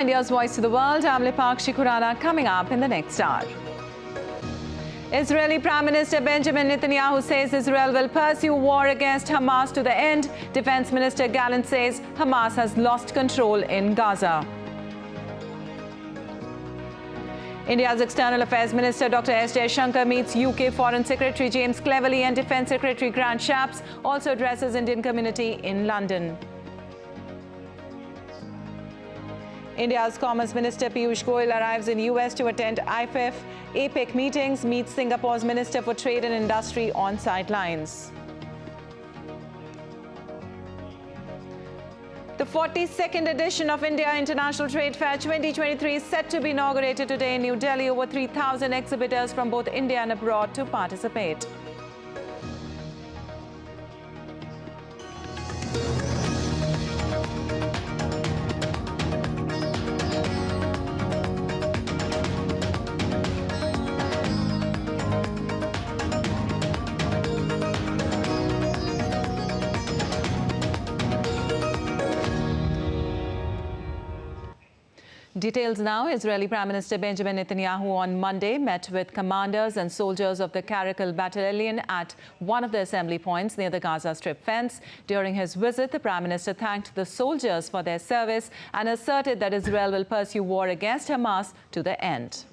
India's Voice to the World, I'm Lipakshi Khurana, coming up in the next hour. Israeli Prime Minister Benjamin Netanyahu says Israel will pursue war against Hamas to the end. Defense Minister Gallant says Hamas has lost control in Gaza. India's External Affairs Minister Dr. S. Jaishankar meets UK Foreign Secretary James Cleverly and Defence Secretary Grant Shapps, also addresses Indian community in London. India's Commerce Minister Piyush Goyal arrives in US to attend IFF APEC meetings, meets Singapore's Minister for Trade and Industry on sidelines. The 42nd edition of India International Trade Fair 2023 is set to be inaugurated today in New Delhi. Over 3,000 exhibitors from both India and abroad to participate. Details now. Israeli Prime Minister Benjamin Netanyahu on Monday met with commanders and soldiers of the Caracal Battalion at one of the assembly points near the Gaza Strip fence. During his visit, the Prime Minister thanked the soldiers for their service and asserted that Israel will pursue war against Hamas to the end.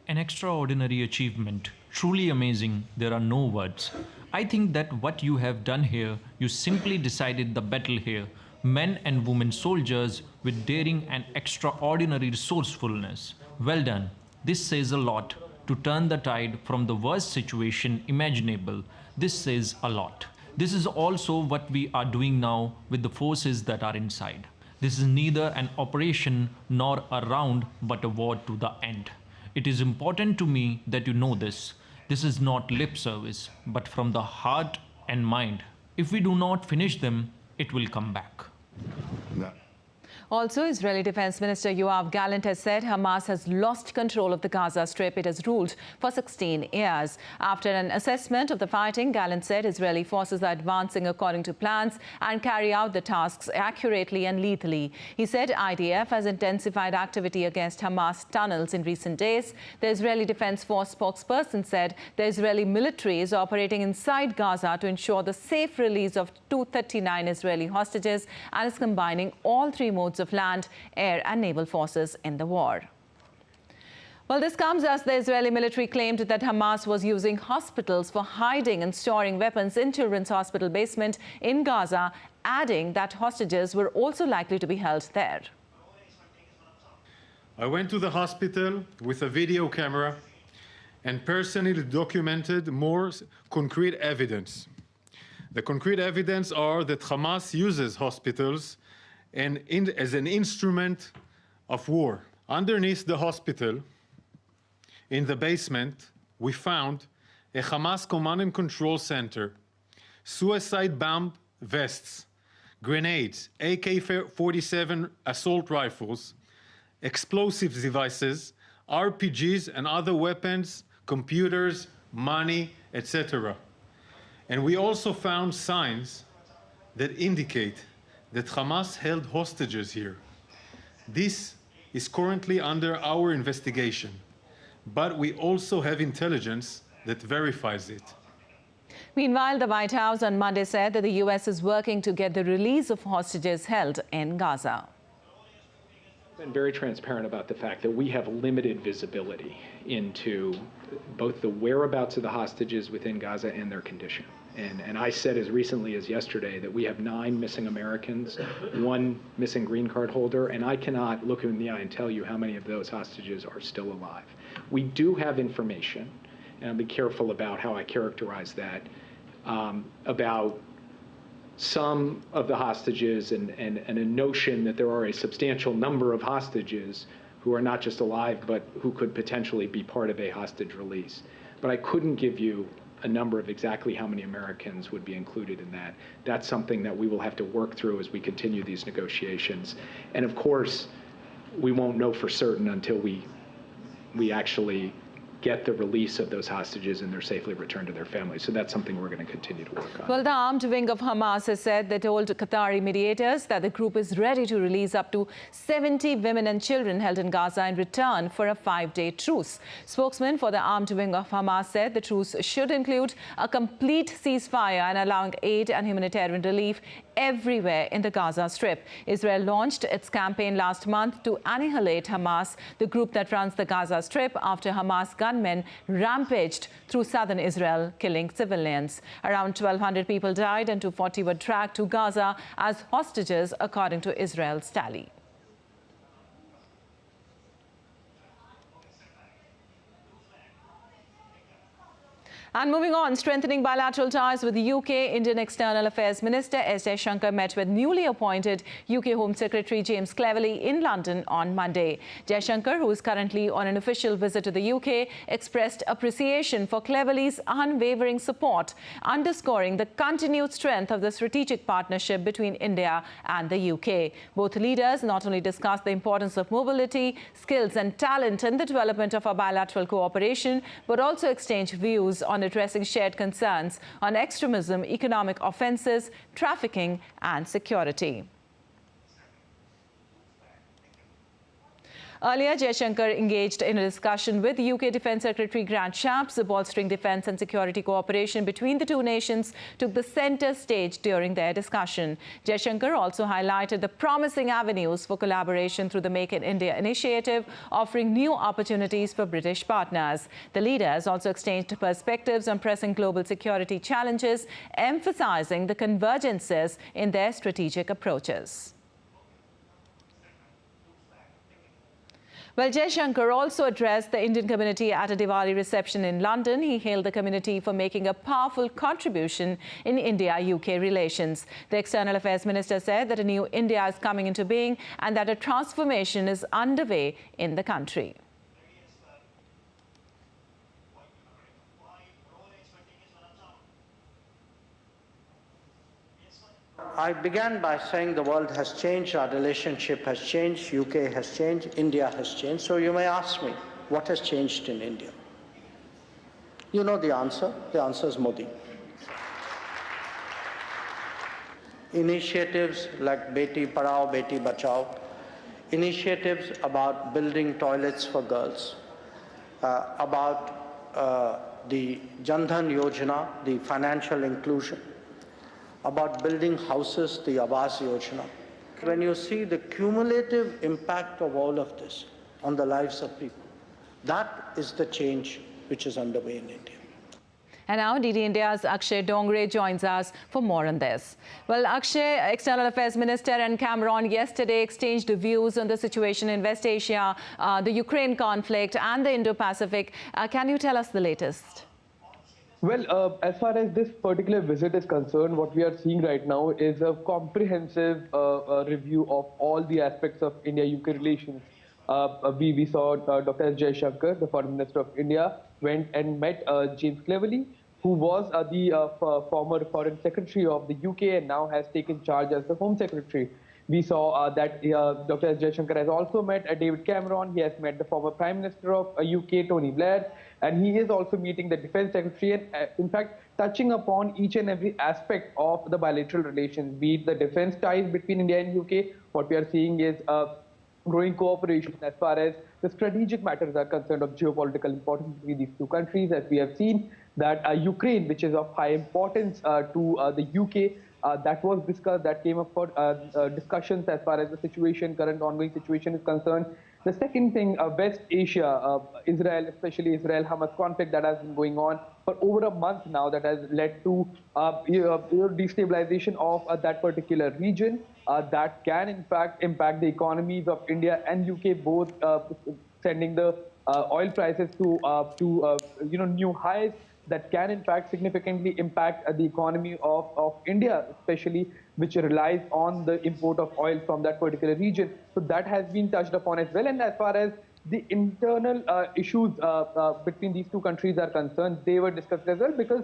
An extraordinary achievement, truly amazing, there are no words. I think that what you have done here, you simply decided the battle here. Men and women soldiers with daring and extraordinary resourcefulness. Well done. This says a lot. To turn the tide from the worst situation imaginable, this says a lot. This is also what we are doing now with the forces that are inside. This is neither an operation nor a round, but a war to the end. It is important to me that you know this. This is not lip service, but from the heart and mind. If we do not finish them, it will come back. No. Also, Israeli Defense Minister Gallant has said Hamas has lost control of the Gaza Strip it has ruled for 16 years. After an assessment of the fighting, Gallant said Israeli forces are advancing according to plans and carry out the tasks accurately and lethally. He said IDF has intensified activity against Hamas tunnels in recent days. The Israeli Defense Force spokesperson said the Israeli military is operating inside Gaza to ensure the safe release of 239 Israeli hostages and is combining all three modes of land, air and naval forces in the war. Well, this comes as the Israeli military claimed that Hamas was using hospitals for hiding and storing weapons in Children's Hospital basement in Gaza, adding that hostages were also likely to be held there. I went to the hospital with a video camera and personally documented more concrete evidence. The concrete evidence are that Hamas uses hospitals and as an instrument of war. Underneath the hospital, in the basement, we found a Hamas command and control center, suicide bomb vests, grenades, AK-47 assault rifles, explosive devices, RPGs and other weapons, computers, money, etc. And we also found signs that indicate that Hamas held hostages here. This is currently under our investigation, but we also have intelligence that verifies it. Meanwhile, the White House on Monday said that the U.S. is working to get the release of hostages held in Gaza. I've been very transparent about the fact that we have limited visibility into both the whereabouts of the hostages within Gaza and their condition. And I said as recently as yesterday that we have 9 missing Americans, 1 missing green card holder, and I cannot look in the eye and tell you how many of those hostages are still alive. We do have information, and I'll be careful about how I characterize that, about some of the hostages and a notion that there are a substantial number of hostages who are not just alive, but who could potentially be part of a hostage release. But I couldn't give you a number of exactly how many Americans would be included in that. That's something that we will have to work through as we continue these negotiations. And of course, we won't know for certain until we actually get the release of those hostages and they're safely returned to their families. So that's something we're going to continue to work on. Well, the armed wing of Hamas has said they told Qatari mediators that the group is ready to release up to 70 women and children held in Gaza in return for a 5-day truce. Spokesman for the armed wing of Hamas said the truce should include a complete ceasefire and allowing aid and humanitarian relief everywhere in the Gaza Strip. Israel launched its campaign last month to annihilate Hamas, the group that runs the Gaza Strip, after Hamas gunmen rampaged through southern Israel, killing civilians. Around 1,200 people died and 240 were dragged to Gaza as hostages, according to Israel's tally. And moving on, strengthening bilateral ties with the UK, Indian External Affairs Minister S. Jaishankar met with newly appointed UK Home Secretary James Cleverly in London on Monday. Jaishankar, who is currently on an official visit to the UK, expressed appreciation for Cleverly's unwavering support, underscoring the continued strength of the strategic partnership between India and the UK. Both leaders not only discussed the importance of mobility, skills and talent in the development of our bilateral cooperation, but also exchanged views on addressing shared concerns on extremism, economic offences, trafficking and security. Earlier, Jaishankar engaged in a discussion with UK Defence Secretary Grant Shapps. Bolstering defence and security cooperation between the two nations took the centre stage during their discussion. Jaishankar also highlighted the promising avenues for collaboration through the Make in India initiative, offering new opportunities for British partners. The leaders also exchanged perspectives on pressing global security challenges, emphasising the convergences in their strategic approaches. Well, Jaishankar also addressed the Indian community at a Diwali reception in London. He hailed the community for making a powerful contribution in India-UK relations. The External Affairs Minister said that a new India is coming into being and that a transformation is underway in the country. I began by saying the world has changed, our relationship has changed, UK has changed, India has changed. So you may ask me, what has changed in India? You know the answer. The answer is Modi. Initiatives like Beti Padhao, Beti Bachao, initiatives about building toilets for girls, about the Jan Dhan Yojana, the financial inclusion, about building houses, the Awas Yojana. When you see the cumulative impact of all of this on the lives of people, that is the change which is underway in India. And now DD India's Akshay Dongre joins us for more on this. Well, Akshay, External Affairs Minister and Cameron yesterday exchanged views on the situation in West Asia, the Ukraine conflict and the Indo-Pacific. Can you tell us the latest? Well, as far as this particular visit is concerned, what we are seeing right now is a comprehensive review of all the aspects of India-UK relations. We saw Dr. S. Jaishankar, the Foreign Minister of India, went and met James Cleverly, who was the former Foreign Secretary of the UK and now has taken charge as the Home Secretary. We saw that Dr. S. Jaishankar has also met David Cameron. He has met the former Prime Minister of UK, Tony Blair, and he is also meeting the Defence Secretary and, in fact, touching upon each and every aspect of the bilateral relations, be it the defence ties between India and UK. What we are seeing is growing cooperation as far as the strategic matters are concerned of geopolitical importance between these two countries, as we have seen that Ukraine, which is of high importance to the UK, that was discussed, that came up for discussions as far as the situation, current ongoing situation is concerned. The second thing, West Asia, Israel, especially Israel-Hamas conflict that has been going on for over a month now, that has led to destabilization of that particular region that can in fact impact the economies of India and UK, both sending the oil prices to new highs that can in fact significantly impact the economy of India, especially which relies on the import of oil from that particular region. So that has been touched upon as well. And as far as the internal issues between these two countries are concerned, they were discussed as well, because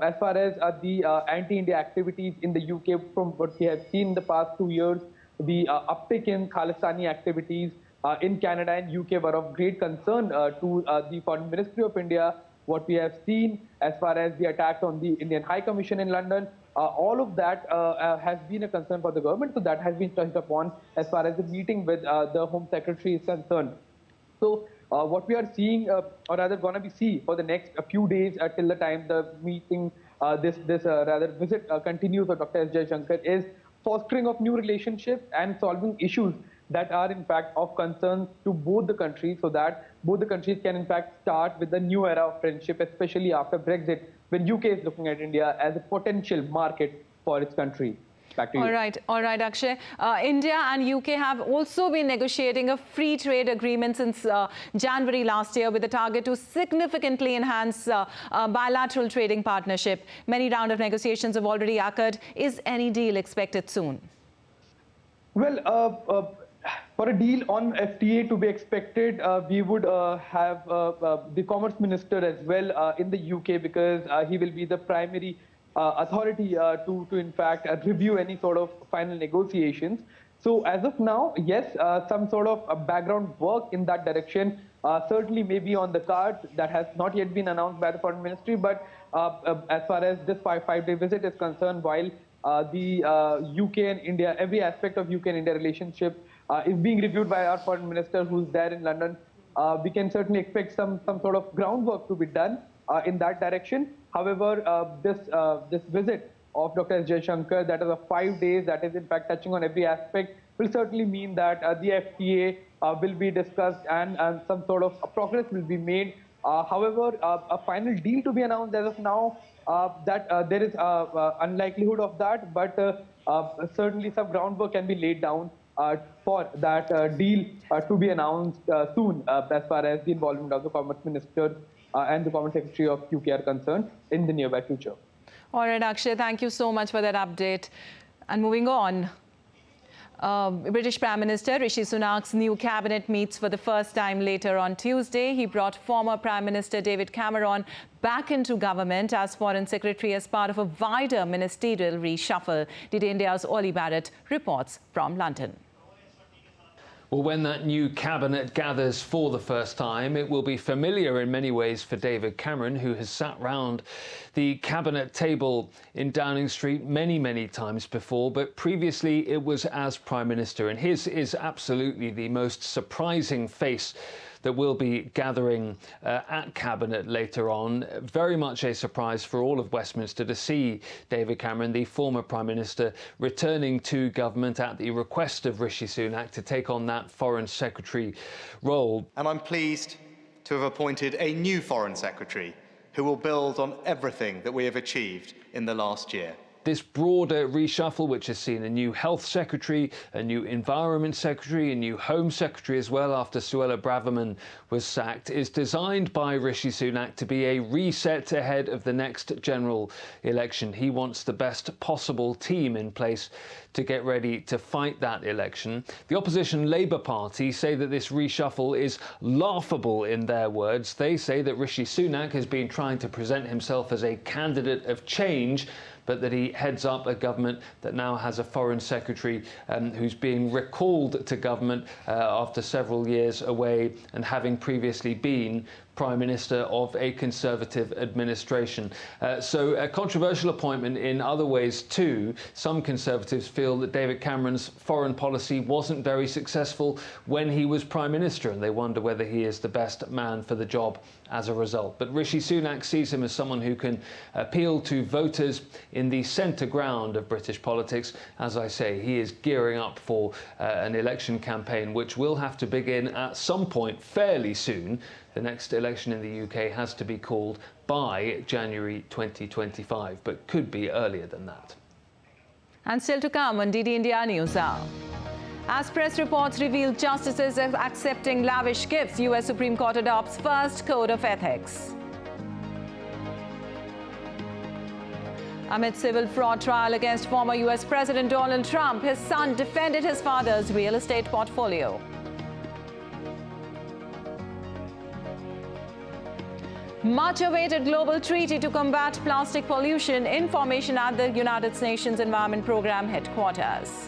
as far as the anti-India activities in the UK, from what we have seen in the past 2 years, the uptick in Khalistani activities, in Canada and UK were of great concern to the Foreign Ministry of India. What we have seen as far as the attack on the Indian High Commission in London, all of that has been a concern for the government. So that has been touched upon as far as the meeting with the Home Secretary is concerned. So what we are seeing, or rather going to be see for the next few days till the time the meeting, this visit continues of Dr. S. Jaishankar, is fostering of new relationships and solving issues that are in fact of concern to both the countries, so that both the countries can in fact start with a new era of friendship, especially after Brexit, when UK is looking at India as a potential market for its country. Back to you. All right, Akshay. India and UK have also been negotiating a free trade agreement since January last year with a target to significantly enhance bilateral trading partnership. Many rounds of negotiations have already occurred. Is any deal expected soon? Well, for a deal on FTA to be expected, we would have the Commerce Minister as well in the UK, because he will be the primary authority to in fact review any sort of final negotiations. So as of now, yes, some sort of background work in that direction certainly may be on the cards. That has not yet been announced by the Foreign Ministry, but as far as this five-day visit is concerned, while the UK and India, every aspect of UK and India relationship is being reviewed by our Foreign Minister who's there in London, we can certainly expect some sort of groundwork to be done in that direction. However, this visit of Dr. S. Jaishankar, that is of 5 days, that is in fact touching on every aspect, will certainly mean that the FTA will be discussed and some sort of progress will be made. However, a final deal to be announced as of now, that there is unlikelihood of that, but certainly some groundwork can be laid down for that deal to be announced soon, as far as the involvement of the Commerce Minister and the Commerce Secretary of UK are concerned in the nearby future. All right, Akshay, thank you so much for that update. And moving on, British Prime Minister Rishi Sunak's new cabinet meets for the first time later on Tuesday. He brought former Prime Minister David Cameron back into government as Foreign Secretary as part of a wider ministerial reshuffle. DD India's Oli Barrett reports from London. Well, when that new cabinet gathers for the first time, it will be familiar in many ways for David Cameron, who has sat round the cabinet table in Downing Street many times before, but previously it was as Prime Minister, and his is absolutely the most surprising face that will be gathering at Cabinet later on. Very much a surprise for all of Westminster to see David Cameron, the former Prime Minister, returning to government at the request of Rishi Sunak to take on that Foreign Secretary role. And I'm pleased to have appointed a new Foreign Secretary who will build on everything that we have achieved in the last year. This broader reshuffle, which has seen a new Health Secretary, a new Environment Secretary, a new Home Secretary as well after Suella Braverman was sacked, is designed by Rishi Sunak to be a reset ahead of the next general election. He wants the best possible team in place to get ready to fight that election. The opposition Labour Party say that this reshuffle is laughable in their words. They say that Rishi Sunak has been trying to present himself as a candidate of change, but that he heads up a government that now has a Foreign Secretary who's being recalled to government after several years away and having previously been Prime Minister of a Conservative administration. So a controversial appointment in other ways too. Some Conservatives feel that David Cameron's foreign policy wasn't very successful when he was Prime Minister, and they wonder whether he is the best man for the job as a result. But Rishi Sunak sees him as someone who can appeal to voters in the centre ground of British politics. As I say, he is gearing up for an election campaign which will have to begin at some point fairly soon. The next election in the UK has to be called by January 2025, but could be earlier than that. And still to come on DD India News Hour. As press reports reveal justices are accepting lavish gifts, US Supreme Court adopts first code of ethics. Amid civil fraud trial against former US President Donald Trump, his son defended his father's real estate portfolio. Much-awaited global treaty to combat plastic pollution in formation at the United Nations Environment Programme headquarters.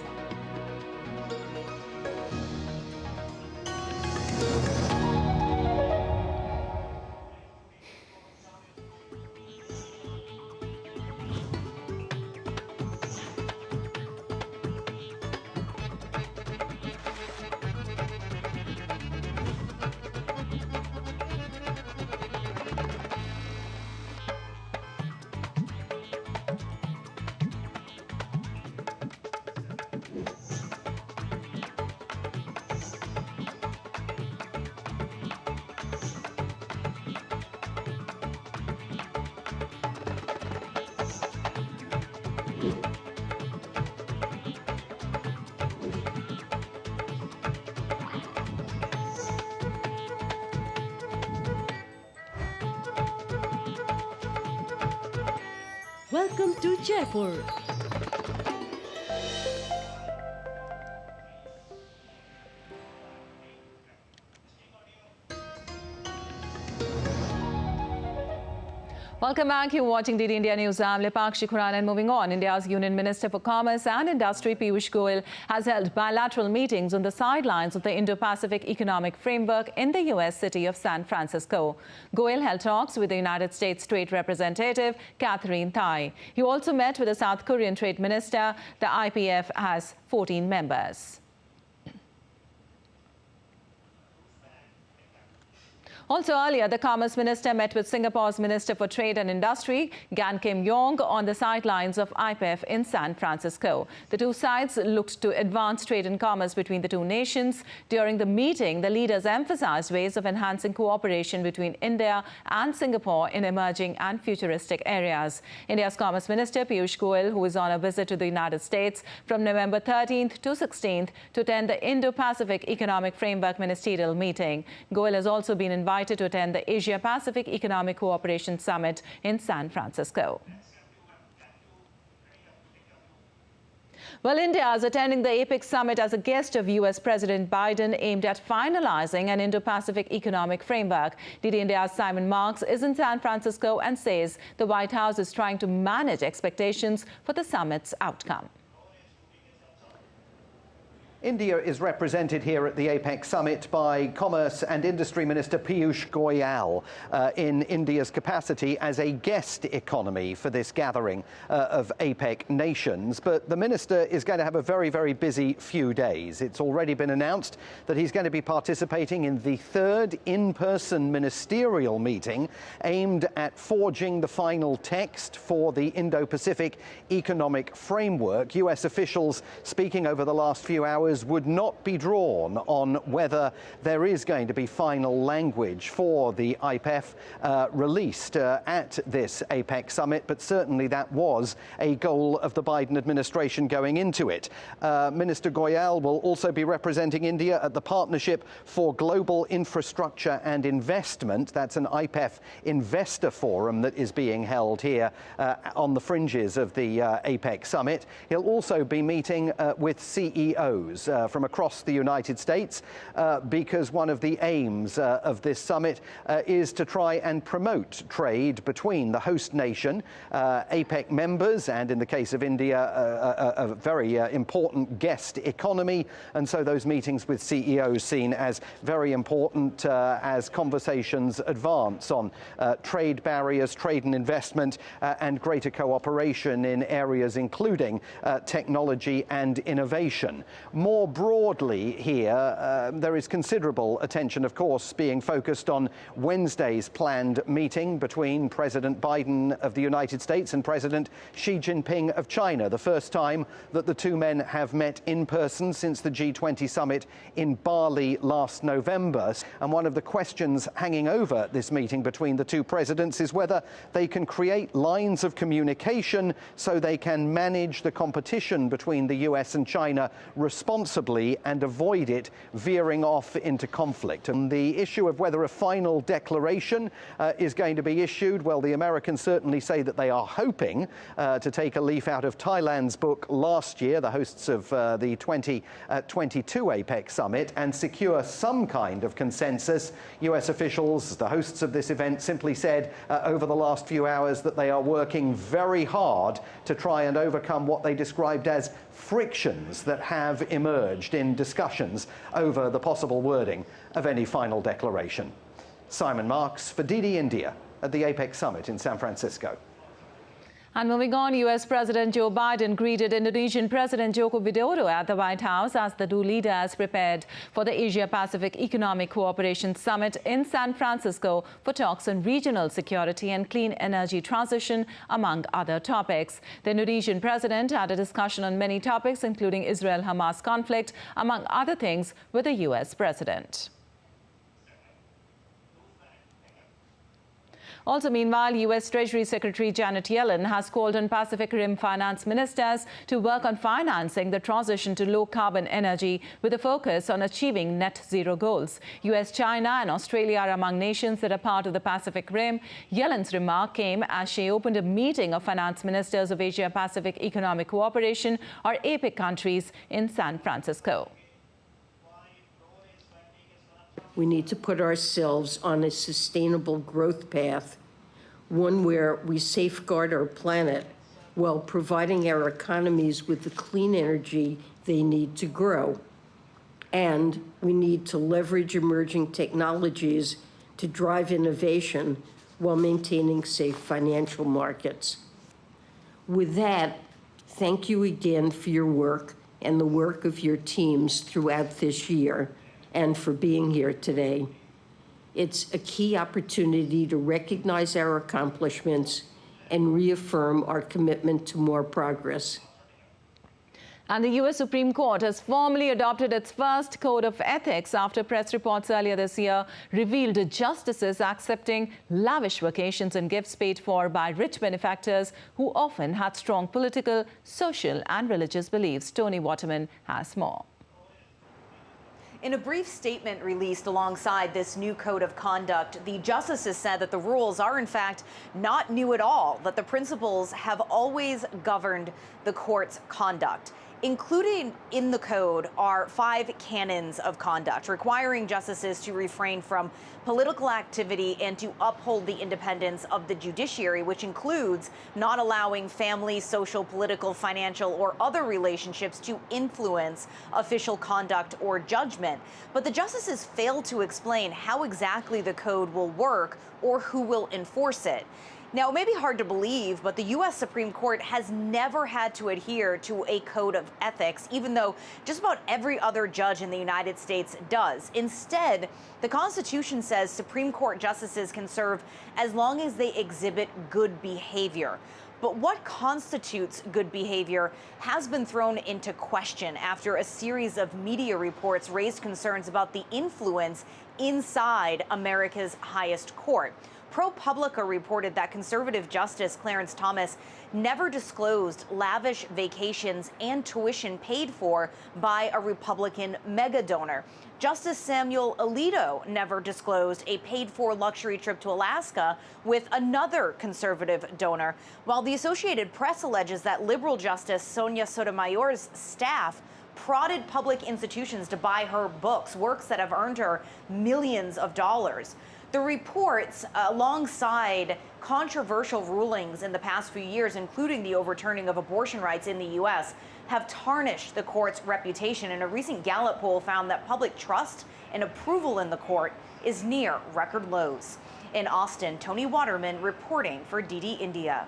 Welcome to Jaipur. Welcome back. You're watching DD India News. I'm Lipakshi Khurana, and moving on. India's Union Minister for Commerce and Industry, Piyush Goyal, has held bilateral meetings on the sidelines of the Indo-Pacific Economic Framework in the U.S. city of San Francisco. Goyal held talks with the United States Trade Representative, Catherine Tai. He also met with the South Korean Trade Minister. The IPF has 14 members. Also earlier, the Commerce Minister met with Singapore's Minister for Trade and Industry, Gan Kim Yong, on the sidelines of IPEF in San Francisco. The two sides looked to advance trade and commerce between the two nations. During the meeting, the leaders emphasized ways of enhancing cooperation between India and Singapore in emerging and futuristic areas. India's Commerce Minister, Piyush Goyal, who is on a visit to the United States from November 13th to 16th to attend the Indo-Pacific Economic Framework Ministerial meeting. Goyal has also been invited to attend the Asia-Pacific Economic Cooperation Summit in San Francisco. Well, India is attending the APEC summit as a guest of U.S. President Biden, aimed at finalizing an Indo-Pacific economic framework. DD India's Simon Marks is in San Francisco and says the White House is trying to manage expectations for the summit's outcome. India is represented here at the APEC summit by Commerce and Industry Minister Piyush Goyal in India's capacity as a guest economy for this gathering of APEC nations. But the minister is going to have a very, very busy few days. It's already been announced that he's going to be participating in the third in-person ministerial meeting aimed at forging the final text for the Indo-Pacific Economic Framework. US officials speaking over the last few hours would not be drawn on whether there is going to be final language for the IPEF released at this APEC summit, but certainly that was a goal of the Biden administration going into it. Minister Goyal will also be representing India at the Partnership for Global Infrastructure and Investment. That's an IPEF investor forum that is being held here on the fringes of the APEC summit. He'll also be meeting with CEOs from across the United States because one of the aims of this summit is to try and promote trade between the host nation, APEC members, and in the case of India, a very important guest economy. And so those meetings with CEOs seen as very important as conversations advance on trade barriers, trade and investment, and greater cooperation in areas including technology and innovation. More broadly here, there is considerable attention, of course, being focused on Wednesday's planned meeting between President Biden of the United States and President Xi Jinping of China, the first time that the two men have met in person since the G20 summit in Bali last November. And one of the questions hanging over this meeting between the two presidents is whether they can create lines of communication so they can manage the competition between the US and China responsibly and avoid it veering off into conflict. And the issue of whether a final declaration is going to be issued, well, the Americans certainly say that they are hoping to take a leaf out of Thailand's book last year, the hosts of the 2022 APEC summit, and secure some kind of consensus. US officials, the hosts of this event, simply said over the last few hours that they are working very hard to try and overcome what they described as frictions that have emerged in discussions over the possible wording of any final declaration. Simon Marks for DD India at the APEC summit in San Francisco. And moving on, U.S. President Joe Biden greeted Indonesian President Joko Widodo at the White House as the two leaders prepared for the Asia-Pacific Economic Cooperation Summit in San Francisco for talks on regional security and clean energy transition, among other topics. The Indonesian president had a discussion on many topics, including Israel-Hamas conflict, among other things, with the U.S. president. Also, meanwhile, U.S. Treasury Secretary Janet Yellen has called on Pacific Rim finance ministers to work on financing the transition to low-carbon energy with a focus on achieving net zero goals. U.S., China and Australia are among nations that are part of the Pacific Rim. Yellen's remark came as she opened a meeting of finance ministers of Asia-Pacific Economic Cooperation, or APEC countries, in San Francisco. We need to put ourselves on a sustainable growth path, one where we safeguard our planet while providing our economies with the clean energy they need to grow. And we need to leverage emerging technologies to drive innovation while maintaining safe financial markets. With that, thank you again for your work and the work of your teams throughout this year, and for being here today. It's a key opportunity to recognize our accomplishments and reaffirm our commitment to more progress. And the U.S. Supreme Court has formally adopted its first code of ethics after press reports earlier this year revealed justices accepting lavish vacations and gifts paid for by rich benefactors who often had strong political, social and religious beliefs. Tony Waterman has more. In a brief statement released alongside this new code of conduct, the justices said that the rules are in fact not new at all, that the principles have always governed the court's conduct. Included in the code are 5 canons of conduct requiring justices to refrain from political activity and to uphold the independence of the judiciary, which includes not allowing family, social, political, financial, or other relationships to influence official conduct or judgment. But the justices failed to explain how exactly the code will work or who will enforce it. Now, it may be hard to believe, but the U.S. Supreme Court has never had to adhere to a code of ethics, even though just about every other judge in the United States does. Instead, the Constitution says Supreme Court justices can serve as long as they exhibit good behavior. But what constitutes good behavior has been thrown into question after a series of media reports raised concerns about the influence inside America's highest court. ProPublica reported that conservative Justice Clarence Thomas never disclosed lavish vacations and tuition paid for by a Republican mega donor. Justice Samuel Alito never disclosed a paid-for luxury trip to Alaska with another conservative donor, while the Associated Press alleges that liberal Justice Sonia Sotomayor's staff prodded public institutions to buy her books, works that have earned her millions of dollars. The reports, alongside controversial rulings in the past few years, including the overturning of abortion rights in the U.S., have tarnished the court's reputation. And a recent Gallup poll found that public trust and approval in the court is near record lows. In Austin, Tony Waterman reporting for DD India.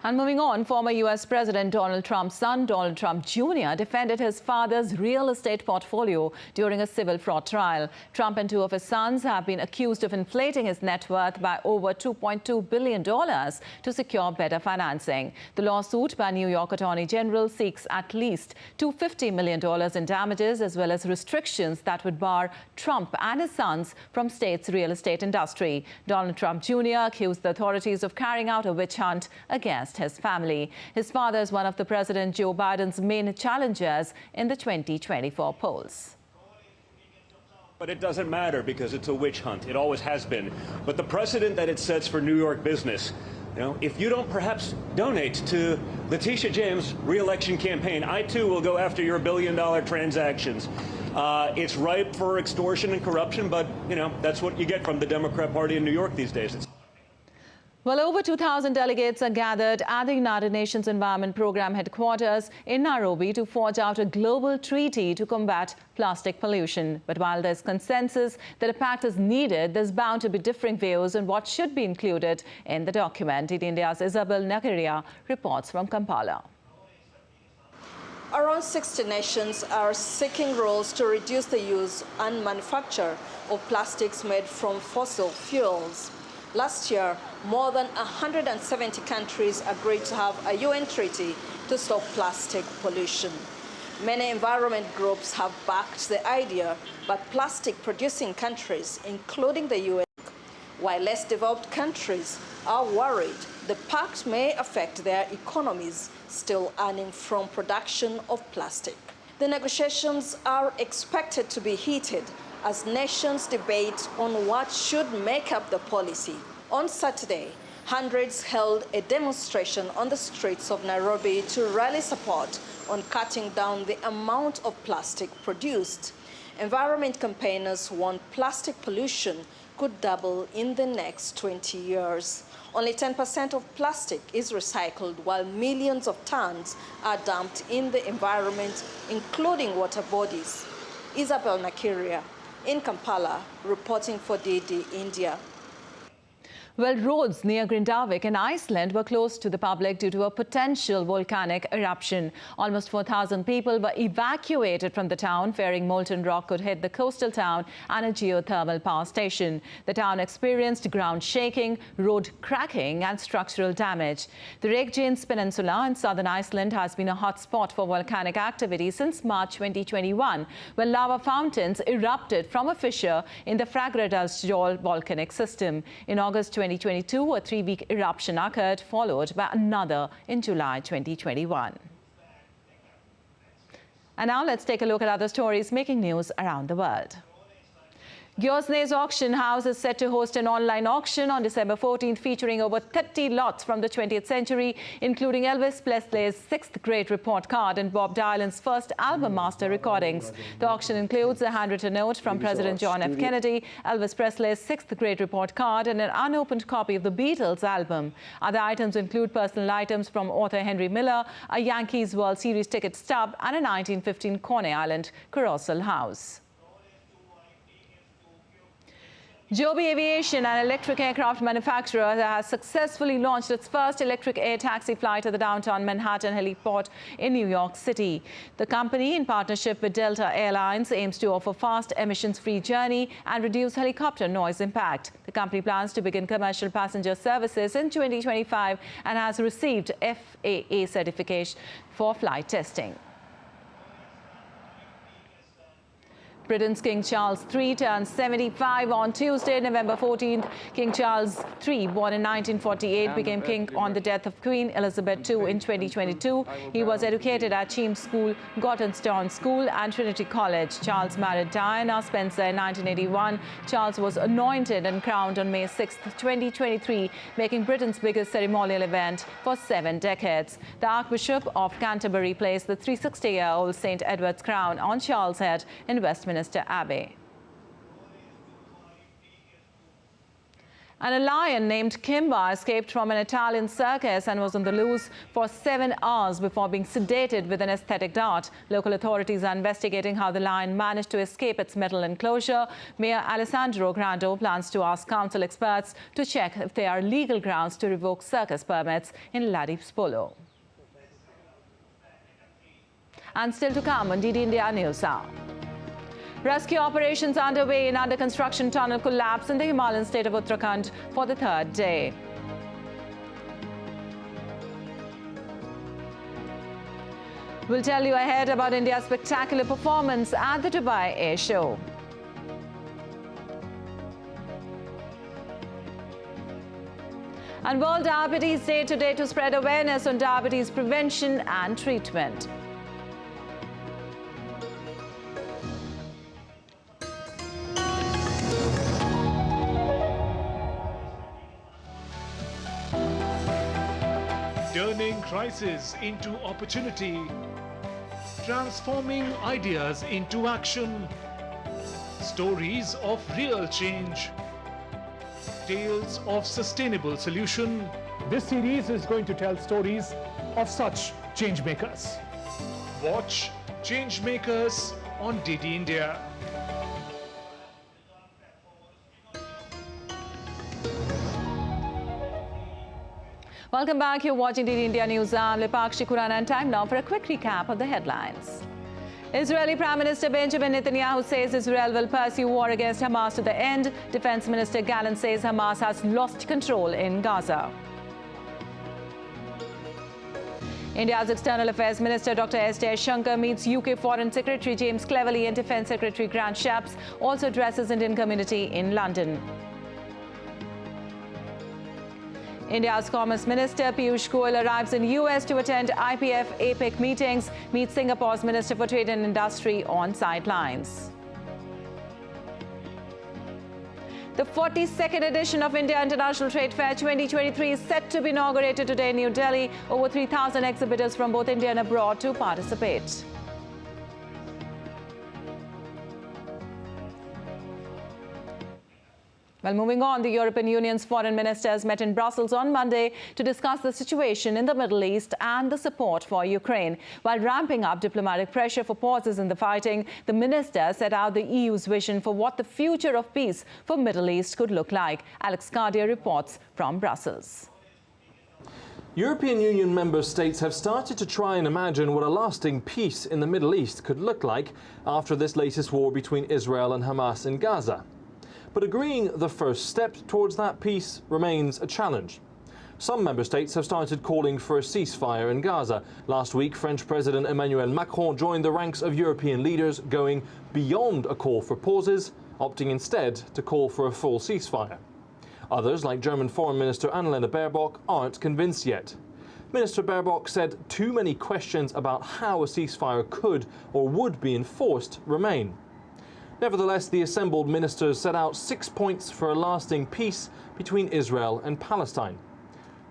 And moving on, former U.S. President Donald Trump's son, Donald Trump Jr., defended his father's real estate portfolio during a civil fraud trial. Trump and 2 of his sons have been accused of inflating his net worth by over $2.2 billion to secure better financing. The lawsuit by New York Attorney General seeks at least $250 million in damages, as well as restrictions that would bar Trump and his sons from state's real estate industry. Donald Trump Jr. accused the authorities of carrying out a witch hunt against his family. His father is one of the President Joe Biden's main challengers in the 2024 polls. But it doesn't matter because it's a witch hunt. It always has been. But the precedent that it sets for New York business, if you don't perhaps donate to Letitia James' re-election campaign, I too will go after your billion-dollar transactions. It's ripe for extortion and corruption, but that's what you get from the Democrat Party in New York these days. Well, over 2,000 delegates are gathered at the United Nations Environment Programme headquarters in Nairobi to forge out a global treaty to combat plastic pollution. But while there's consensus that a pact is needed, there's bound to be differing views on what should be included in the document. India's Isabel Nakaria reports from Kampala. Around 60 nations are seeking rules to reduce the use and manufacture of plastics made from fossil fuels. Last year, more than 170 countries agreed to have a UN treaty to stop plastic pollution. Many environment groups have backed the idea, but plastic-producing countries, including the US, while less developed countries are worried the pact may affect their economies still earning from production of plastic. The negotiations are expected to be heated as nations debate on what should make up the policy. On Saturday, hundreds held a demonstration on the streets of Nairobi to rally support on cutting down the amount of plastic produced. Environment campaigners warn plastic pollution could double in the next 20 years. Only 10% of plastic is recycled, while millions of tons are dumped in the environment, including water bodies. Isabel Nakiria in Kampala, reporting for DD India. Well, roads near Grindavik in Iceland were closed to the public due to a potential volcanic eruption. Almost 4,000 people were evacuated from the town, fearing molten rock could hit the coastal town and a geothermal power station. The town experienced ground shaking, road cracking and structural damage. The Reykjanes Peninsula in southern Iceland has been a hot spot for volcanic activity since March 2021, when lava fountains erupted from a fissure in the Fagradalsfjall volcanic system. In August 2022, a 3-week eruption occurred, followed by another in July 2021. And now let's take a look at other stories making news around the world. Gyosne's auction house is set to host an online auction on December 14th, featuring over 30 lots from the 20th century, including Elvis Presley's 6th grade report card and Bob Dylan's first album master recordings. The auction includes a handwritten note from President John F. Kennedy, Elvis Presley's 6th grade report card, and an unopened copy of the Beatles album. Other items include personal items from author Henry Miller, a Yankees World Series ticket stub, and a 1915 Coney Island carousel house. Joby Aviation, an electric aircraft manufacturer, has successfully launched its first electric air taxi flight at the downtown Manhattan heliport in New York City. The company, in partnership with Delta Airlines, aims to offer fast, emissions-free journey and reduce helicopter noise impact. The company plans to begin commercial passenger services in 2025 and has received FAA certification for flight testing. Britain's King Charles III turned 75 on Tuesday, November 14th. King Charles III, born in 1948, became king on the death of Queen Elizabeth II in 2022. He was educated at Cheam School, Gottenstone School and Trinity College. Charles married Diana Spencer in 1981. Charles was anointed and crowned on May 6, 2023, making Britain's biggest ceremonial event for 7 decades. The Archbishop of Canterbury placed the 360-year-old St. Edward's crown on Charles' head in Westminster Abbey. And a lion named Kimba escaped from an Italian circus and was on the loose for 7 hours before being sedated with an aesthetic dart. Local authorities are investigating how the lion managed to escape its metal enclosure. Mayor Alessandro Grando plans to ask council experts to check if there are legal grounds to revoke circus permits in Ladispolo. And still to come on DD India News Hour. Rescue operations underway in under-construction tunnel collapse in the Himalayan state of Uttarakhand for the 3rd day. We'll tell you ahead about India's spectacular performance at the Dubai Air Show. And World Diabetes Day today to spread awareness on diabetes prevention and treatment. Turning crisis into opportunity, transforming ideas into action, stories of real change, tales of sustainable solution. This series is going to tell stories of such change makers. Watch Change Makers on DD India. Welcome back. You're watching DD India News. I'm Lipakshi Khurana, and time now for a quick recap of the headlines. Israeli Prime Minister Benjamin Netanyahu says Israel will pursue war against Hamas to the end. Defense Minister Gallant says Hamas has lost control in Gaza. India's External Affairs Minister Dr. S. Jaishankar meets UK Foreign Secretary James Cleverly and Defence Secretary Grant Shapps, also addresses Indian community in London. India's Commerce Minister Piyush Goyal arrives in US to attend IPF APEC meetings, meets Singapore's Minister for Trade and Industry on sidelines. The 42nd edition of India International Trade Fair 2023 is set to be inaugurated today in New Delhi. Over 3,000 exhibitors from both India and abroad to participate. Well, moving on, the European Union's foreign ministers met in Brussels on Monday to discuss the situation in the Middle East and the support for Ukraine. While ramping up diplomatic pressure for pauses in the fighting, the ministers set out the EU's vision for what the future of peace for Middle East could look like. Alex Cardier reports from Brussels. European Union member states have started to try and imagine what a lasting peace in the Middle East could look like after this latest war between Israel and Hamas in Gaza. But agreeing the first step towards that peace remains a challenge. Some member states have started calling for a ceasefire in Gaza. Last week, French President Emmanuel Macron joined the ranks of European leaders, going beyond a call for pauses, opting instead to call for a full ceasefire. Others, like German Foreign Minister Annalena Baerbock, aren't convinced yet. Minister Baerbock said too many questions about how a ceasefire could or would be enforced remain. Nevertheless, the assembled ministers set out 6 points for a lasting peace between Israel and Palestine.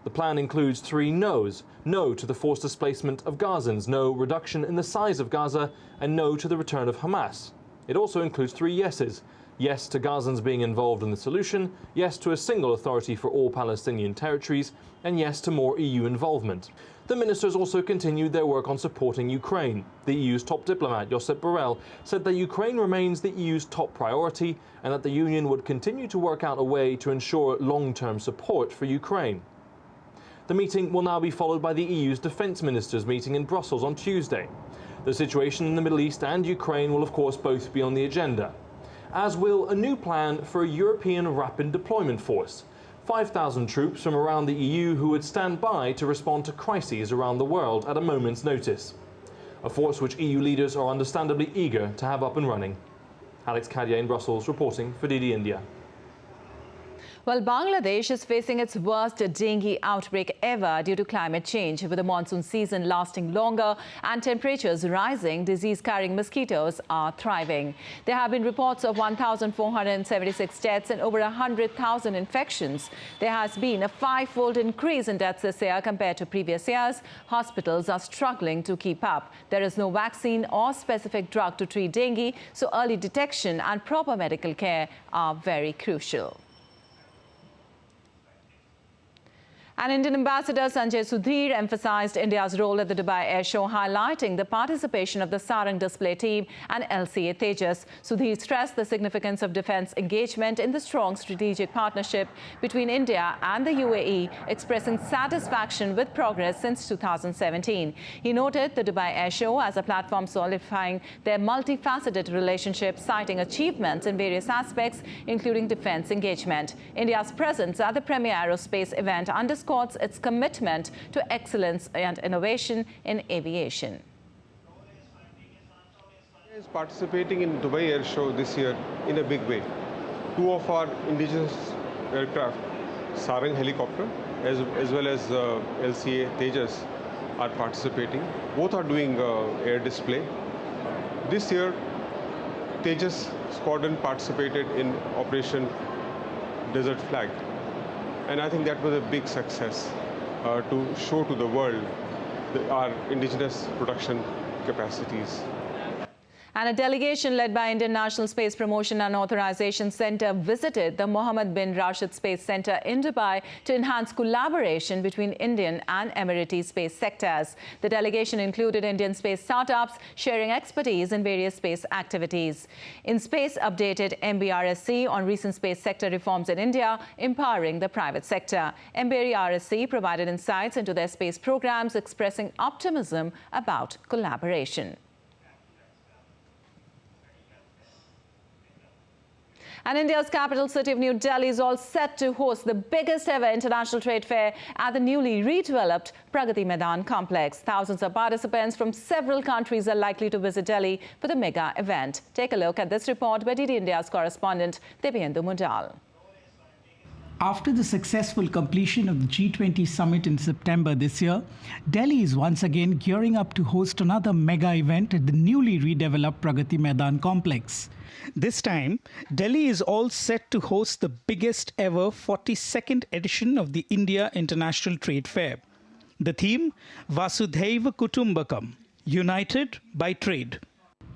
The plan includes 3 no's: no to the forced displacement of Gazans, no reduction in the size of Gaza, and no to the return of Hamas. It also includes 3 yeses: yes to Gazans being involved in the solution, yes to a single authority for all Palestinian territories, and yes to more EU involvement. The ministers also continued their work on supporting Ukraine. The EU's top diplomat, Josep Borrell, said that Ukraine remains the EU's top priority and that the Union would continue to work out a way to ensure long-term support for Ukraine. The meeting will now be followed by the EU's defence ministers meeting in Brussels on Tuesday. The situation in the Middle East and Ukraine will of course both be on the agenda, as will a new plan for a European rapid deployment force. 5,000 troops from around the EU who would stand by to respond to crises around the world at a moment's notice. A force which EU leaders are understandably eager to have up and running. Alex Cardier in Brussels reporting for DD India. Well, Bangladesh is facing its worst dengue outbreak ever due to climate change. With the monsoon season lasting longer and temperatures rising, disease-carrying mosquitoes are thriving. There have been reports of 1,476 deaths and over 100,000 infections. There has been a 5-fold increase in deaths this year compared to previous years. Hospitals are struggling to keep up. There is no vaccine or specific drug to treat dengue, so early detection and proper medical care are very crucial. And Indian Ambassador Sanjay Sudhir emphasized India's role at the Dubai Air Show, highlighting the participation of the Sarang display team and LCA Tejas. Sudhir stressed the significance of defense engagement in the strong strategic partnership between India and the UAE, expressing satisfaction with progress since 2017. He noted the Dubai Air Show as a platform solidifying their multifaceted relationship, citing achievements in various aspects, including defense engagement. India's presence at the premier aerospace event underscores its commitment to excellence and innovation in aviation. India is participating in Dubai Air Show this year in a big way. 2 of our indigenous aircraft, Sarang helicopter, as well as LCA Tejas, are participating. Both are doing air display. This year, Tejas squadron participated in Operation Desert Flag. And I think that was a big success to show to the world our indigenous production capacities. And a delegation led by Indian National Space Promotion and Authorization Center visited the Mohammed bin Rashid Space Center in Dubai to enhance collaboration between Indian and Emirati space sectors. The delegation included Indian space startups sharing expertise in various space activities. In space, updated MBRSC on recent space sector reforms in India, empowering the private sector. MBRSC provided insights into their space programs, expressing optimism about collaboration. And India's capital city of New Delhi is all set to host the biggest ever international trade fair at the newly redeveloped Pragati Maidan complex. Thousands of participants from several countries are likely to visit Delhi for the mega event. Take a look at this report by DD India's correspondent Debyendu Mundal. After the successful completion of the G20 summit in September this year, Delhi is once again gearing up to host another mega event at the newly redeveloped Pragati Maidan complex. This time, Delhi is all set to host the biggest ever 42nd edition of the India International Trade Fair. The theme, Vasudhaiva Kutumbakam, United by Trade.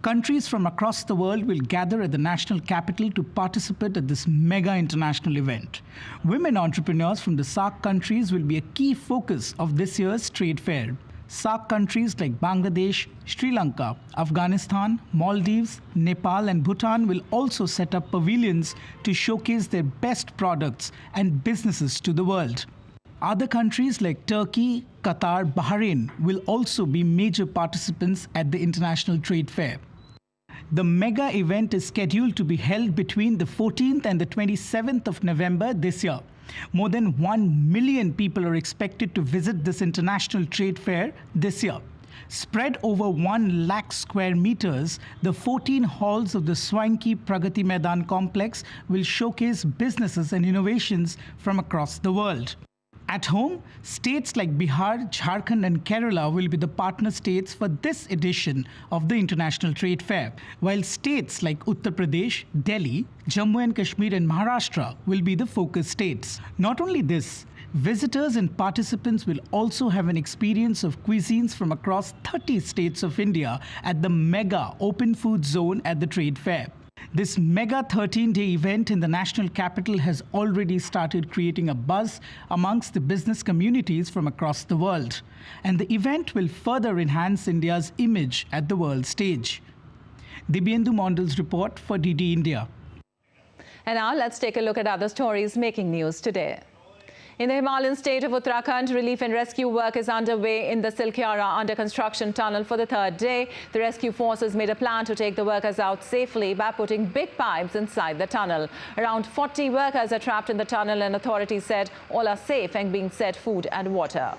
Countries from across the world will gather at the national capital to participate at this mega international event. Women entrepreneurs from the SAARC countries will be a key focus of this year's trade fair. SAARC countries like Bangladesh, Sri Lanka, Afghanistan, Maldives, Nepal and Bhutan will also set up pavilions to showcase their best products and businesses to the world. Other countries like Turkey, Qatar, Bahrain will also be major participants at the International Trade Fair. The mega event is scheduled to be held between the 14th and the 27th of November this year. More than 1 million people are expected to visit this international trade fair this year. Spread over 1 lakh square meters, the 14 halls of the swanky Pragati Maidan complex will showcase businesses and innovations from across the world. At home, states like Bihar, Jharkhand and Kerala will be the partner states for this edition of the International Trade Fair, while states like Uttar Pradesh, Delhi, Jammu and Kashmir and Maharashtra will be the focus states. Not only this, visitors and participants will also have an experience of cuisines from across 30 states of India at the mega open food zone at the trade fair. This mega 13-day event in the national capital has already started creating a buzz amongst the business communities from across the world. And the event will further enhance India's image at the world stage. Dibyendu Mondal's report for DD India. And now let's take a look at other stories making news today. In the Himalayan state of Uttarakhand, relief and rescue work is underway in the Silkyara under construction tunnel for the 3rd day. The rescue forces made a plan to take the workers out safely by putting big pipes inside the tunnel. Around 40 workers are trapped in the tunnel and authorities said all are safe and being fed food and water.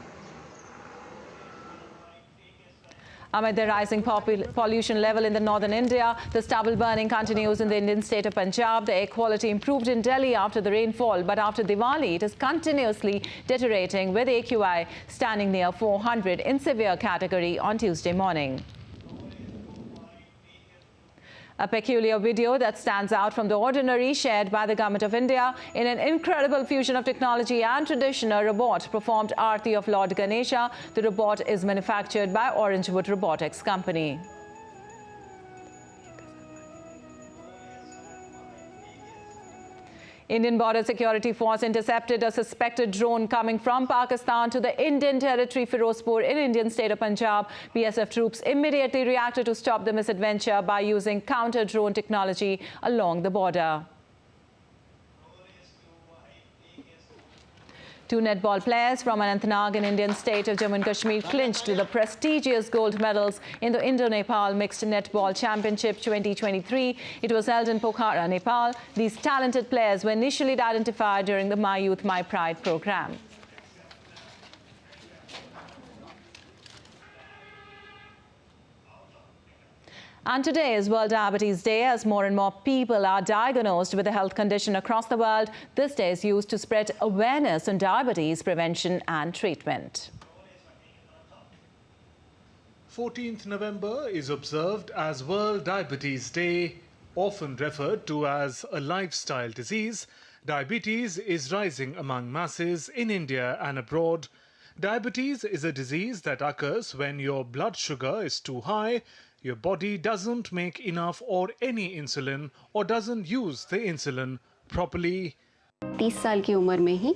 Amid the rising pollution level in the northern India, the stubble burning continues in the Indian state of Punjab. The air quality improved in Delhi after the rainfall, but after Diwali, it is continuously deteriorating, with AQI standing near 400 in severe category on Tuesday morning. A peculiar video that stands out from the ordinary, shared by the Government of India. In an incredible fusion of technology and tradition, a robot performed Aarti of Lord Ganesha. The robot is manufactured by Orangewood Robotics Company. Indian Border Security Force intercepted a suspected drone coming from Pakistan to the Indian territory Firozpur in Indian state of Punjab. BSF troops immediately reacted to stop the misadventure by using counter-drone technology along the border. 2 netball players from Anantnag in Indian state of Jammu and Kashmir clinched the prestigious gold medals in the Indo-Nepal Mixed Netball Championship 2023. It was held in Pokhara, Nepal. These talented players were initially identified during the My Youth, My Pride program. And today is World Diabetes Day. As more and more people are diagnosed with a health condition across the world, this day is used to spread awareness on diabetes prevention and treatment. 14th November is observed as World Diabetes Day. Often referred to as a lifestyle disease, diabetes is rising among masses in India and abroad. Diabetes is a disease that occurs when your blood sugar is too high, your body doesn't make enough or any insulin or doesn't use the insulin properly. 30 साल की उम्र में ही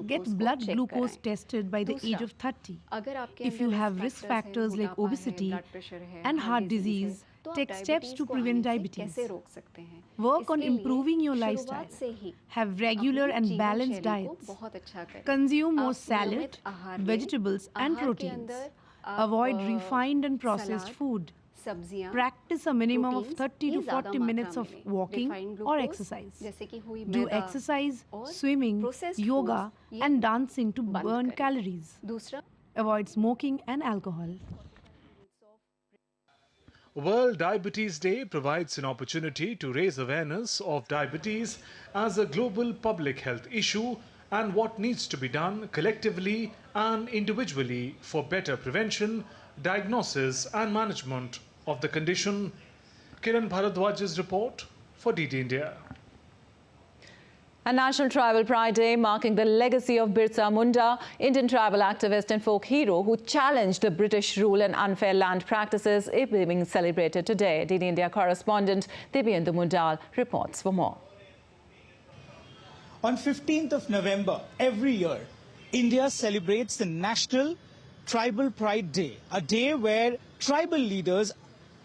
Get blood glucose tested by the age of 30. If you have risk factors like obesity and heart disease, take steps to prevent diabetes. Work on improving your lifestyle. Have regular and balanced diets. Consume more salad, vegetables and proteins. Avoid refined and processed food. Practice a minimum of 30 to 40 minutes of walking or exercise. Do exercise, swimming, yoga and dancing to burn calories. Avoid smoking and alcohol. World Diabetes Day provides an opportunity to raise awareness of diabetes as a global public health issue and what needs to be done collectively and individually for better prevention, diagnosis and management of the condition. Kiran Bharadwaj's report for DD India. A National Tribal Pride Day marking the legacy of Birsa Munda, Indian tribal activist and folk hero who challenged the British rule and unfair land practices, is being celebrated today. DD India correspondent Dibyendu Mundal reports for more. On 15th of November every year, India celebrates the National Tribal Pride Day, a day where tribal leaders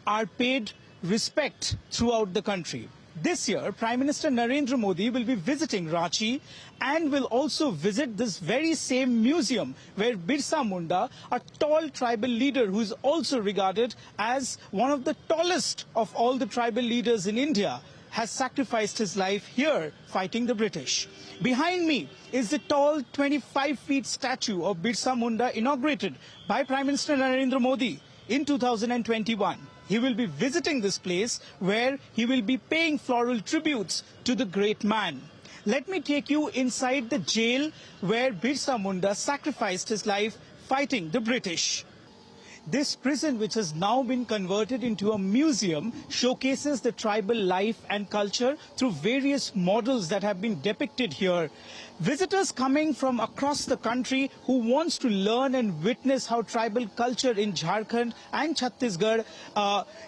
are paid respect throughout the country. This year, Prime Minister Narendra Modi will be visiting Ranchi and will also visit this very same museum where Birsa Munda, a tall tribal leader who is also regarded as one of the tallest of all the tribal leaders in India, has sacrificed his life here fighting the British. Behind me is the tall 25-feet statue of Birsa Munda inaugurated by Prime Minister Narendra Modi in 2021. He will be visiting this place where he will be paying floral tributes to the great man. Let me take you inside the jail where Birsa Munda sacrificed his life fighting the British. This prison, which has now been converted into a museum, showcases the tribal life and culture through various models that have been depicted here. Visitors coming from across the country who wants to learn and witness how tribal culture in Jharkhand and Chhattisgarh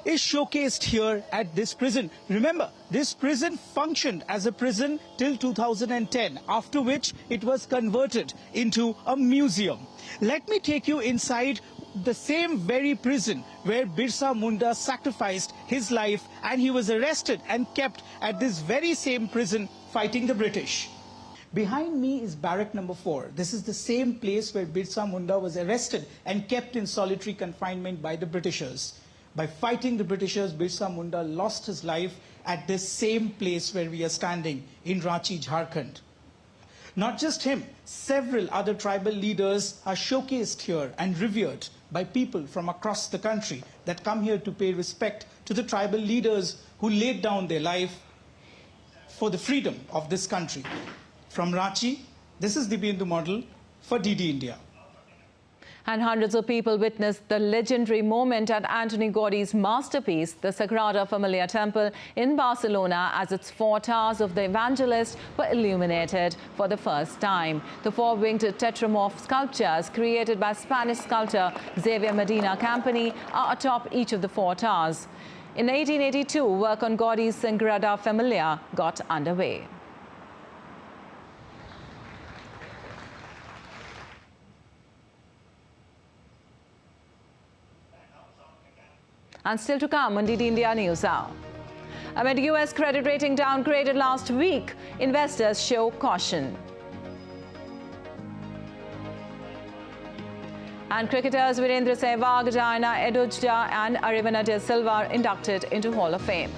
is showcased here at this prison. Remember, this prison functioned as a prison till 2010, after which it was converted into a museum. Let me take you inside the same very prison where Birsa Munda sacrificed his life, and he was arrested and kept at this very same prison fighting the British. Behind me is barrack number 4. This is the same place where Birsa Munda was arrested and kept in solitary confinement by the Britishers. By fighting the Britishers, Birsa Munda lost his life at this same place where we are standing in Ranchi, Jharkhand. Not just him, several other tribal leaders are showcased here and revered by people from across the country that come here to pay respect to the tribal leaders who laid down their life for the freedom of this country. From Ranchi, this is Dibyendu Model for DD India. And hundreds of people witnessed the legendary moment at Antoni Gaudi's masterpiece, the Sagrada Familia Temple in Barcelona, as its 4 towers of the Evangelist were illuminated for the first time. The 4-winged tetramorph sculptures created by Spanish sculptor Xavier Medina Campani are atop each of the 4 towers. In 1882, work on Gaudi's Sagrada Familia got underway. And still to come on DD India News Hour. Amid US credit rating downgraded last week, investors show caution. And cricketers Virendra Sehwag, Diana Edujja and Arivana De Silva inducted into Hall of Fame.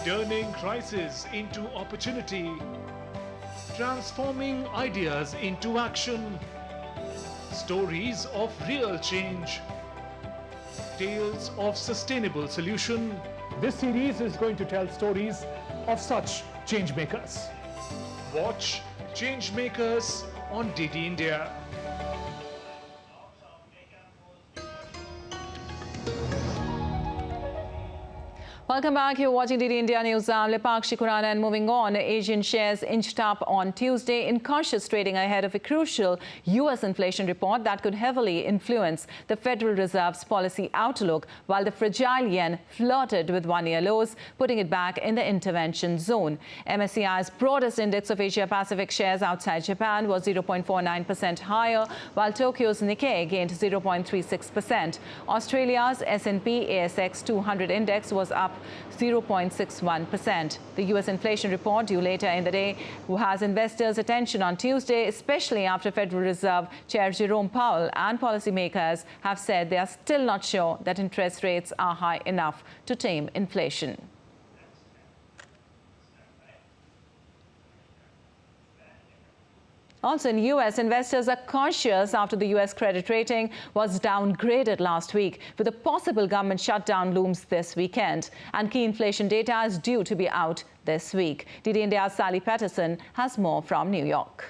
Turning crisis into opportunity, transforming ideas into action, stories of real change, tales of sustainable solution. This series is going to tell stories of such change makers. Watch Change Makers on DD India. Welcome back. You're watching DD India News. I'm Lipakshi Khurana, and moving on, Asian shares inched up on Tuesday in cautious trading ahead of a crucial U.S. inflation report that could heavily influence the Federal Reserve's policy outlook, while the fragile yen flirted with one-year lows, putting it back in the intervention zone. MSCI's broadest index of Asia-Pacific shares outside Japan was 0.49% higher, while Tokyo's Nikkei gained 0.36%. Australia's S&P ASX 200 index was up 0.61%. The U.S. inflation report due later in the day has investors' attention on Tuesday, especially after Federal Reserve Chair Jerome Powell and policymakers have said they are still not sure that interest rates are high enough to tame inflation. Also in U.S., investors are cautious after the U.S. credit rating was downgraded last week, with a possible government shutdown looms this weekend. And key inflation data is due to be out this week. DD India's Sally Patterson has more from New York.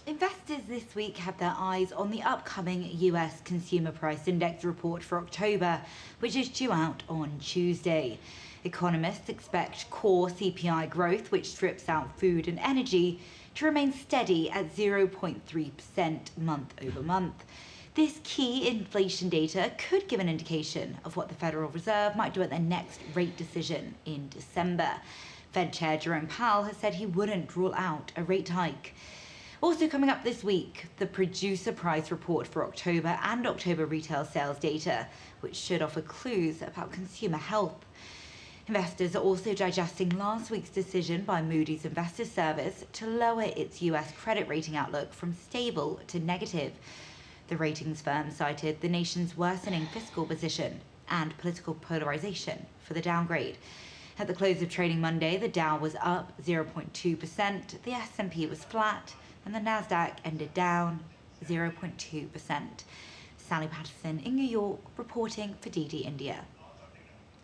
Investors this week have their eyes on the upcoming US Consumer Price Index report for October, which is due out on Tuesday. Economists expect core CPI growth, which strips out food and energy, to remain steady at 0.3% month over month. This key inflation data could give an indication of what the Federal Reserve might do at their next rate decision in December. Fed Chair Jerome Powell has said he wouldn't rule out a rate hike. Also coming up this week, the producer price report for October and October retail sales data, which should offer clues about consumer health. Investors are also digesting last week's decision by Moody's Investors Service to lower its US credit rating outlook from stable to negative. The ratings firm cited the nation's worsening fiscal position and political polarization for the downgrade. At the close of trading Monday, the Dow was up 0.2%, the S&P was flat, and the Nasdaq ended down 0.2%. Sally Patterson in New York, reporting for DD India.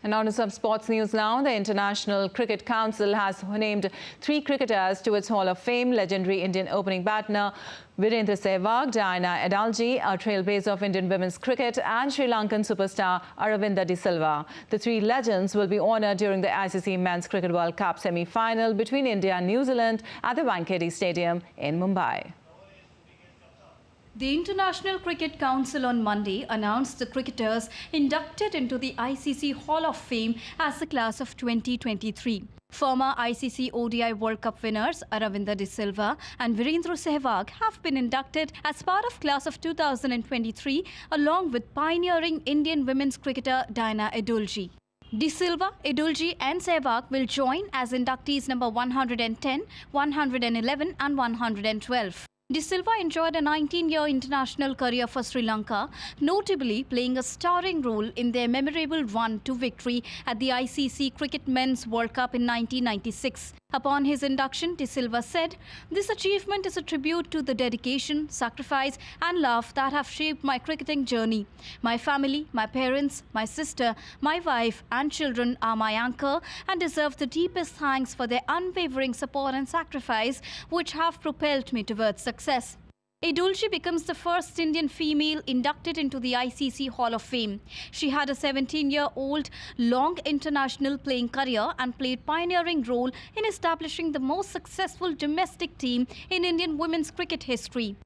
And on to some sports news now. The International Cricket Council has named 3 cricketers to its Hall of Fame: legendary Indian opening batsman Virendra Sehwag, Diana Adalji, a trailblazer of Indian women's cricket, and Sri Lankan superstar Aravinda De Silva. The 3 legends will be honoured during the ICC Men's Cricket World Cup semi-final between India and New Zealand at the Wankhede Stadium in Mumbai. The International Cricket Council on Monday announced the cricketers inducted into the ICC Hall of Fame as the class of 2023. Former ICC ODI World Cup winners Aravinda De Silva and Virendra Sehwag have been inducted as part of class of 2023, along with pioneering Indian women's cricketer Diana Adalji. De Silva, Adalji and Sehwag will join as inductees number 110, 111 and 112. De Silva enjoyed a 19-year international career for Sri Lanka, notably playing a starring role in their memorable run to victory at the ICC Cricket Men's World Cup in 1996. Upon his induction, De Silva said, "This achievement is a tribute to the dedication, sacrifice and love that have shaped my cricketing journey. My family, my parents, my sister, my wife and children are my anchor and deserve the deepest thanks for their unwavering support and sacrifice which have propelled me towards success." Adalji becomes the first Indian female inducted into the ICC Hall of Fame. She had a 17-year-old long international playing career and played pioneering role in establishing the most successful domestic team in Indian women's cricket history.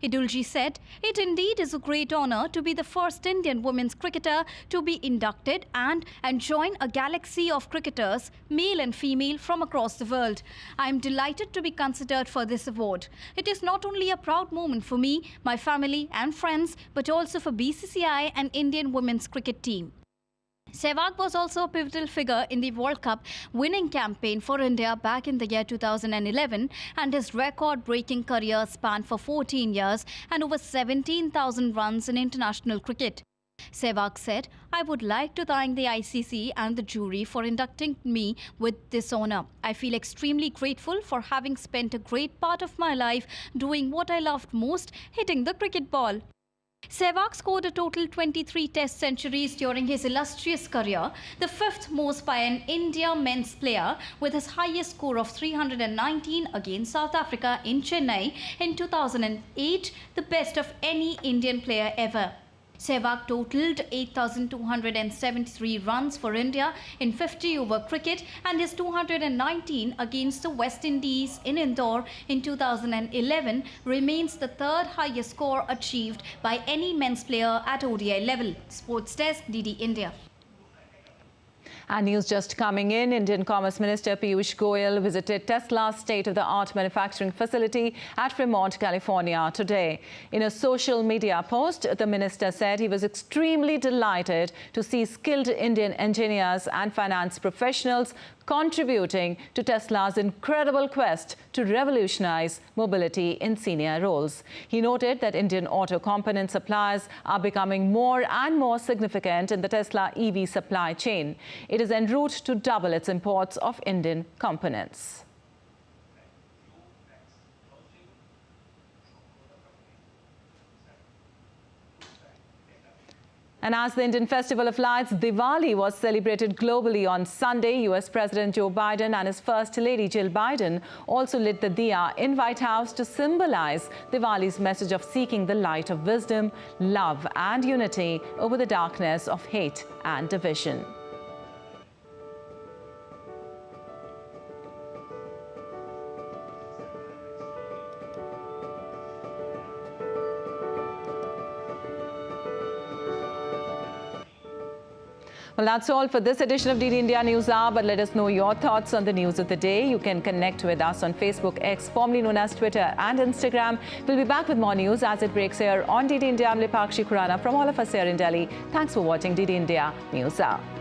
Adalji said, "It indeed is a great honor to be the first Indian women's cricketer to be inducted and join a galaxy of cricketers, male and female, from across the world. I am delighted to be considered for this award. It is not only a proud moment for me, my family and friends, but also for BCCI and Indian women's cricket team." Sehwag was also a pivotal figure in the World Cup winning campaign for India back in the year 2011, and his record-breaking career spanned for 14 years and over 17,000 runs in international cricket. Sehwag said, "I would like to thank the ICC and the jury for inducting me with this honour. I feel extremely grateful for having spent a great part of my life doing what I loved most, hitting the cricket ball." Sehwag scored a total 23 Test centuries during his illustrious career, the 5th most by an India men's player, with his highest score of 319 against South Africa in Chennai in 2008, the best of any Indian player ever. Sehwag totaled 8,273 runs for India in 50-over cricket, and his 219 against the West Indies in Indore in 2011 remains the third highest score achieved by any men's player at ODI level. Sports Desk, DD India. And news just coming in, Indian Commerce Minister Piyush Goyal visited Tesla's state-of-the-art manufacturing facility at Fremont, California today. In a social media post, the minister said he was extremely delighted to see skilled Indian engineers and finance professionals contributing to Tesla's incredible quest to revolutionize mobility in senior roles. He noted that Indian auto component suppliers are becoming more and more significant in the Tesla EV supply chain. It is en route to double its imports of Indian components. And as the Indian Festival of Lights, Diwali was celebrated globally on Sunday, US President Joe Biden and his First Lady Jill Biden also lit the diya in White House to symbolize Diwali's message of seeking the light of wisdom, love and unity over the darkness of hate and division. Well, that's all for this edition of DD India News Hour, but let us know your thoughts on the news of the day. You can connect with us on Facebook, X, formerly known as Twitter, and Instagram. We'll be back with more news as it breaks here on DD India. I'm Lipakshi Khurana from all of us here in Delhi. Thanks for watching DD India News Hour.